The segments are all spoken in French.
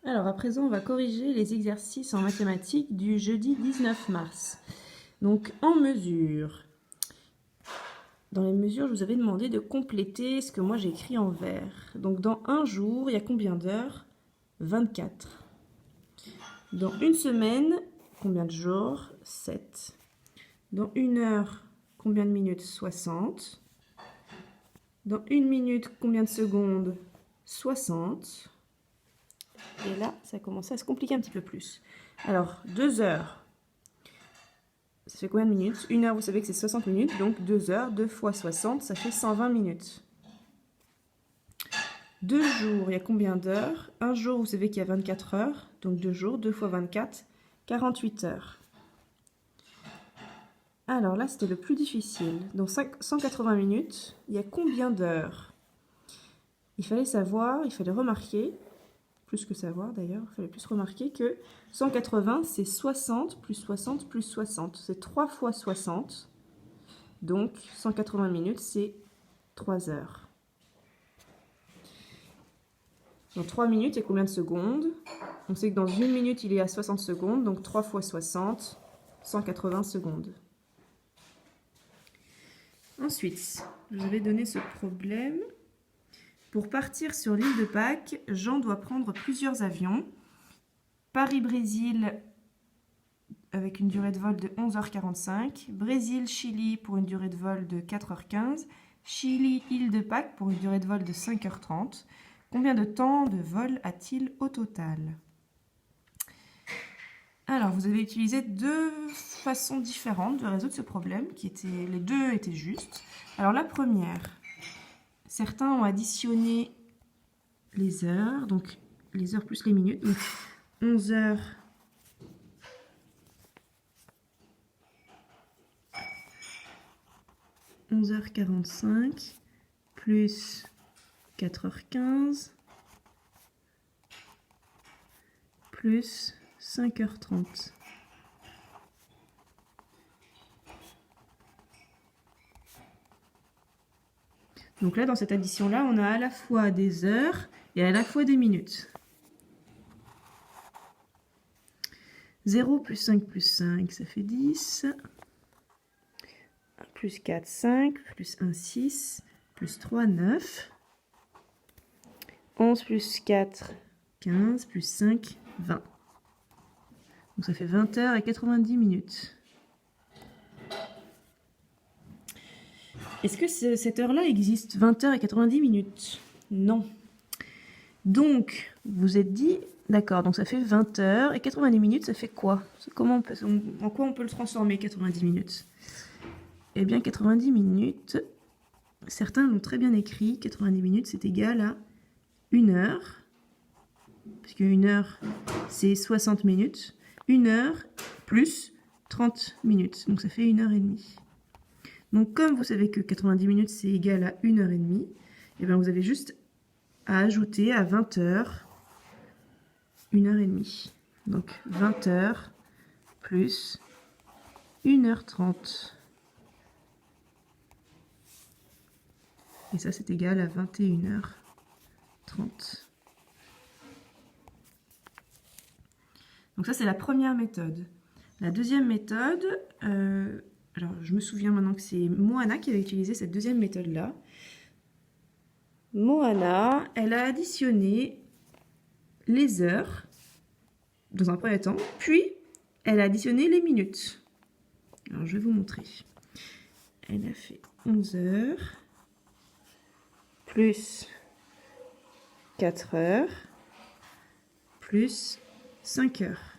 Alors à présent, on va corriger les exercices en mathématiques du jeudi 19 mars. Donc en mesure. Dans les mesures, je vous avais demandé de compléter ce que moi j'ai écrit en vert. Donc dans un jour, il y a combien d'heures? 24. Dans une semaine, combien de jours? 7. Dans une heure, combien de minutes? 60. Dans une minute, combien de secondes? 60. Et là, ça commence à se compliquer un petit peu plus. Alors, 2 heures, ça fait combien de minutes? Une heure, vous savez que c'est 60 minutes, donc 2 heures, 2 fois 60, ça fait 120 minutes. 2 jours, il y a combien d'heures? Un jour, vous savez qu'il y a 24 heures, donc 2 jours, 2 fois 24, 48 heures. Alors là, c'était le plus difficile. Dans 180 minutes, il y a combien d'heures? Il fallait savoir, il fallait remarquer, plus que savoir d'ailleurs, il fallait plus remarquer que 180, c'est 60 plus 60 plus 60. C'est 3 fois 60. Donc 180 minutes, c'est 3 heures. Dans 3 minutes, il y a combien de secondes? On sait que dans 1 minute, il y a 60 secondes, donc 3 fois 60, 180 secondes. Ensuite, je vous avais donné ce problème. Pour partir sur l'île de Pâques, Jean doit prendre plusieurs avions. Paris-Brésil avec une durée de vol de 11h45, Brésil-Chili pour une durée de vol de 4h15, Chili-Île de Pâques pour une durée de vol de 5h30. Combien de temps de vol a-t-il au total? Alors, vous avez utilisé deux façons différentes de résoudre ce problème, les deux étaient justes. Alors, la première, certains ont additionné les heures, donc les heures plus les minutes, donc 11 heures. 11h45 plus 4h15 plus 5h30. Donc là, dans cette addition-là, on a à la fois des heures et à la fois des minutes. 0 plus 5 plus 5, ça fait 10. Plus 4, 5. Plus 1, 6. Plus 3, 9. 11 plus 4, 15. Plus 5, 20. Donc ça fait 20 heures et 90 minutes. Est-ce que cette heure-là existe 20 heures et 90 minutes? Non. Donc, vous êtes dit, d'accord, donc ça fait 20 heures et 90 minutes, ça fait quoi? En quoi on peut le transformer, 90 minutes? Eh bien, 90 minutes, certains l'ont très bien écrit, 90 minutes, c'est égal à 1 heure, puisque 1 heure, c'est 60 minutes. 1 heure plus 30 minutes, donc ça fait 1 heure et demie. Donc, comme vous savez que 90 minutes, c'est égal à 1 heure et demie, eh bien, vous avez juste à ajouter à 20 heures 1 heure et demie. Donc, 20 heures plus 1 heure 30. Et ça, c'est égal à 21h30. Donc ça, c'est la première méthode. La deuxième méthode, alors je me souviens maintenant que c'est Moana qui avait utilisé cette deuxième méthode-là. Moana, elle a additionné les heures dans un premier temps, puis elle a additionné les minutes. Alors je vais vous montrer. Elle a fait 11 heures plus 4 heures plus 5 heures.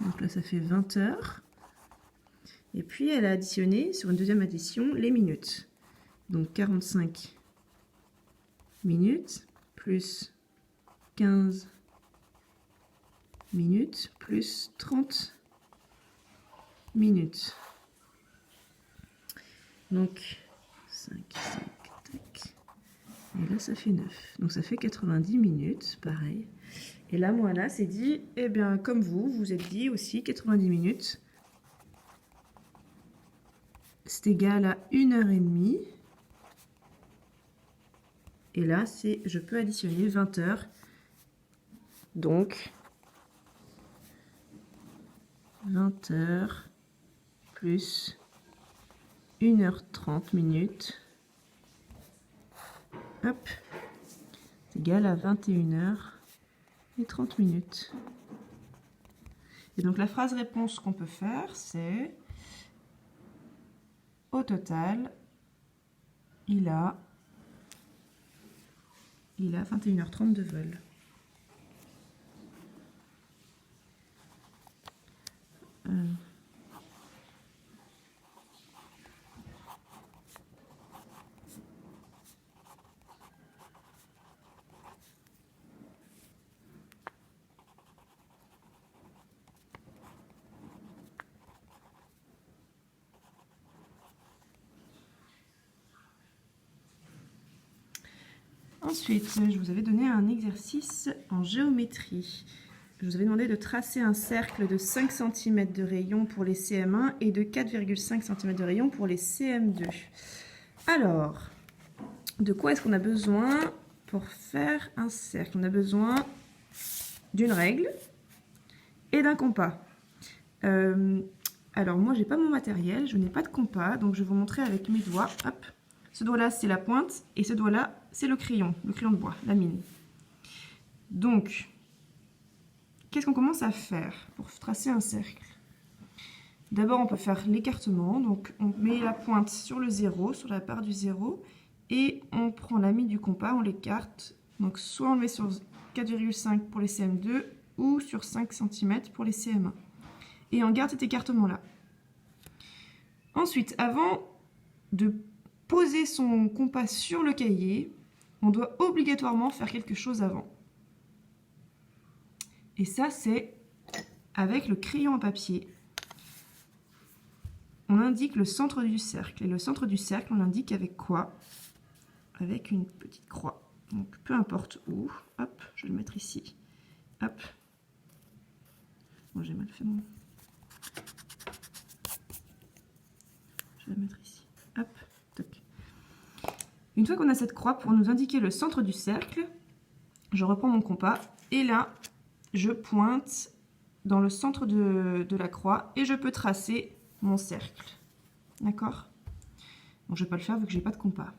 Donc là, ça fait 20 heures. Et puis, elle a additionné, sur une deuxième addition, les minutes. Donc 45 minutes plus 15 minutes plus 30 minutes. Donc 5, 5, tac. Et là, ça fait 9. Donc ça fait 90 minutes, pareil. Et là, Moana s'est dit, eh bien, comme vous, vous êtes dit aussi 90 minutes. C'est égal à 1 heure et demie. Et là, je peux additionner 20 heures. Donc, 20 heures plus 1h30 minutes. Hop, c'est égal à 21h30 minutes. Et donc la phrase réponse qu'on peut faire, c'est au total, il a 21h30 de vol. Ensuite, je vous avais donné un exercice en géométrie. Je vous avais demandé de tracer un cercle de 5 cm de rayon pour les CM1 et de 4,5 cm de rayon pour les CM2. Alors, de quoi est-ce qu'on a besoin pour faire un cercle? On a besoin d'une règle et d'un compas. Alors, moi, je n'ai pas mon matériel, je n'ai pas de compas, donc je vais vous montrer avec mes doigts. Hop. Ce doigt-là, c'est la pointe, et ce doigt-là, c'est le crayon de bois, la mine. Donc, qu'est-ce qu'on commence à faire pour tracer un cercle? D'abord, on peut faire l'écartement. Donc, on met la pointe sur le 0, sur la barre du 0, et on prend la mine du compas, on l'écarte. Donc, soit on le met sur 4,5 pour les CM2, ou sur 5 cm pour les CM1. Et on garde cet écartement-là. Ensuite, avant de poser son compas sur le cahier, on doit obligatoirement faire quelque chose avant. Et ça, c'est avec le crayon à papier. On indique le centre du cercle. Et le centre du cercle, on l'indique avec quoi? Avec une petite croix. Donc, peu importe où. Hop, je vais le mettre ici. Hop. Bon, j'ai mal fait mon... Je vais la mettre ici. Hop. Toc. Une fois qu'on a cette croix pour nous indiquer le centre du cercle, je reprends mon compas et là, je pointe dans le centre de la croix et je peux tracer mon cercle. D'accord? Bon, je ne vais pas le faire vu que je n'ai pas de compas.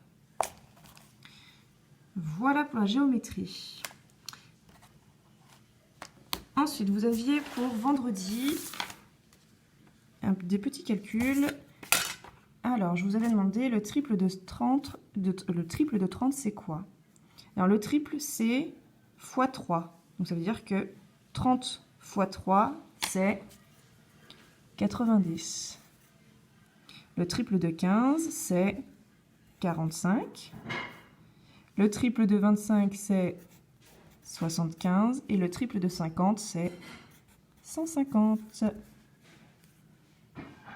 Voilà pour la géométrie. Ensuite, vous aviez pour vendredi des petits calculs. Alors, je vous avais demandé le triple de 30, c'est quoi? Alors, le triple, c'est x 3. Donc, ça veut dire que 30 x 3, c'est 90. Le triple de 15, c'est 45. Le triple de 25, c'est 75. Et le triple de 50, c'est 150.